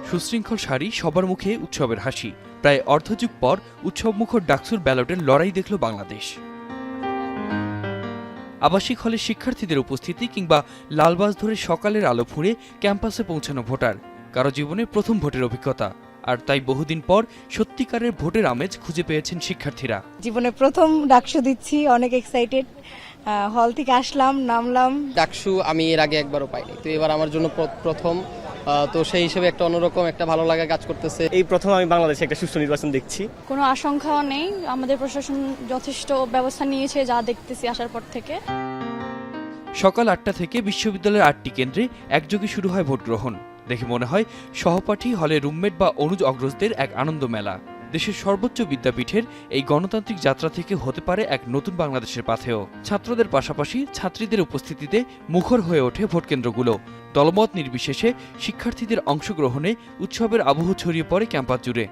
সুশৃঙ্খল সারি, সবার মুখে উৎসবের হাসি। প্রায় অর্ধযুগ পর উৎসবমুখর ডাকসুর ব্যালটের লড়াই দেখল বাংলাদেশ। আবাসিক হলে শিক্ষার্থীদের উপস্থিতি কিংবা লালবাস ধরে সকালের আলো ফুঁড়ে ক্যাম্পাসে পৌঁছানো ভোটার, কারো জীবনে প্রথম ভোটের অভিজ্ঞতা। আর তাই বহুদিন পর সত্যিকারের ভোটের আমেজ খুঁজে পেয়েছেন শিক্ষার্থীরা। জীবনে প্রথম ডাকসু দিচ্ছি, অনেক এক্সাইটেড। হল থেকে আসলাম, নামলাম। ডাকসু আমি এর আগে একবারও পাইনি, তো এবার আমার জন্য প্রথম, তো সেই হিসেবে একটা অন্যরকম একটা ভালো লাগা কাজ করতেছে। এই প্রথম আমি বাংলাদেশে একটা সুষ্ঠু নির্বাচন দেখছি। কোনো আশঙ্কাও নেই, আমাদের প্রশাসন যথেষ্ট ব্যবস্থা নিয়েছে যা দেখতেছি আসার পর থেকে। সকাল 8টা থেকে বিশ্ববিদ্যালয়ের 8টি কেন্দ্রে একযোগে শুরু হয় ভোট গ্রহণ। দেখে মনে হয় সহপাঠী, হলে রুমমেট বা অনুজ অগ্রজদের এক আনন্দ মেলা। দেশের সর্বোচ্চ বিদ্যাপীঠের এই গণতান্ত্রিক যাত্রা থেকে হতে পারে এক নতুন বাংলাদেশের পাথেয়। ছাত্রদের পাশাপাশি ছাত্রীদের উপস্থিতিতে মুখর হয়ে ওঠে ভোটকেন্দ্রগুলো। দলমত নির্বিশেষে শিক্ষার্থীদের অংশগ্রহণে উৎসবের আবহ ছড়িয়ে পড়ে ক্যাম্পাস জুড়ে।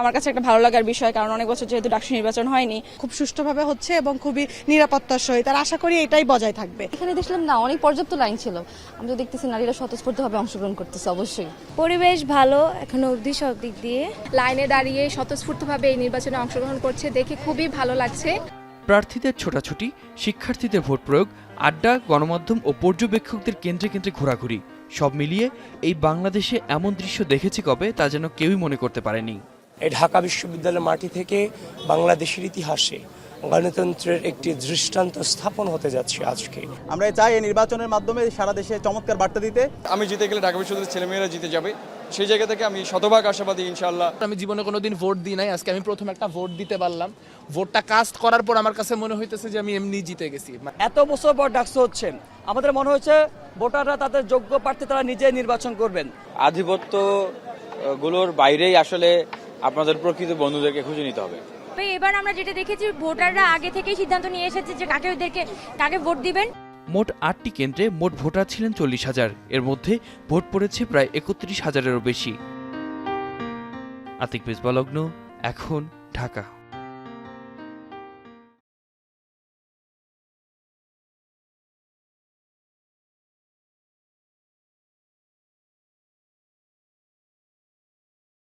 আমার কাছে একটা ভালো লাগার বিষয়, কারণ অনেক বছর যেহেতু ডাকসু নির্বাচন হয়নি, খুব সুষ্ঠুভাবে হচ্ছে এবং খুবই নিরাপত্তার সহিত। আর আশা করি এটাই বজায় থাকবে। এখানে দেখলাম না অনেক পর্যাপ্ত লাইন ছিল, আমি তো দেখতেছি নারীরা স্বতঃস্ফূর্তভাবে অংশগ্রহণ করতেছে। অবশ্যই পরিবেশ ভালো এখনো অবধি সব দিক দিয়ে। লাইনে দাঁড়িয়ে স্বতঃস্ফূর্তভাবে এই নির্বাচনে অংশগ্রহণ করছে দেখে খুবই ভালো লাগছে। প্রার্থীদের ছোটাছুটি, শিক্ষার্থীদের ভোট প্রয়োগ, আড্ডা, গণমাধ্যম ও পর্যবেক্ষকদের কেন্দ্রে কেন্দ্রে ঘোরাঘুরি, সব মিলিয়ে এই বাংলাদেশে এমন দৃশ্য দেখেছি কবে তা যেন কেউই মনে করতে পারেনি। এই ঢাকা বিশ্ববিদ্যালয়ের মাটি থেকে বাংলাদেশের ইতিহাসে গণতন্ত্রের একটি দৃষ্টান্ত স্থাপন হতে যাচ্ছে আজকে। আমরা চাই এই নির্বাচনের মাধ্যমে সারা দেশে চমৎকার বার্তা দিতে। আমি জিতে গেলে ঢাকা বিশ্ববিদ্যালয়ের ছেলেমেয়েরা জিতে যাবে, সেই জায়গা থেকে আমি শতভাগ আশাবাদী ইনশাআল্লাহ। আমি জীবনে কোনোদিন ভোট দিই নাই, আজকে আমি প্রথম একটা ভোট দিতে পারলাম। ভোটটা কাস্ট করার পর আমার কাছে মনে হইতেছে যে আমি এমনি জিতে গেছি। এত বছর পর ডাকসু হচ্ছে, আমাদের মনে হচ্ছে ভোটাররা তাদের যোগ্য প্রার্থী তারা নিজে নির্বাচন করবেন। আধিপত্য গুলোর বাইরেই আসলে আপনাদের প্রকৃত বন্ধুদেরকে খুঁজে নিতে হবে। এবার আমরা যেটা দেখেছি, ভোটাররা আগে থেকেই সিদ্ধান্ত নিয়ে এসেছে যে কাকে ভোট দিবেন। মোট 8টি কেন্দ্রে মোট ভোটার ছিলেন 40,000। এর মধ্যে ভোট পড়েছে প্রায় 31,000-এরও বেশি। আতিক মেজবাহ লগ্ন, এখন, ঢাকা।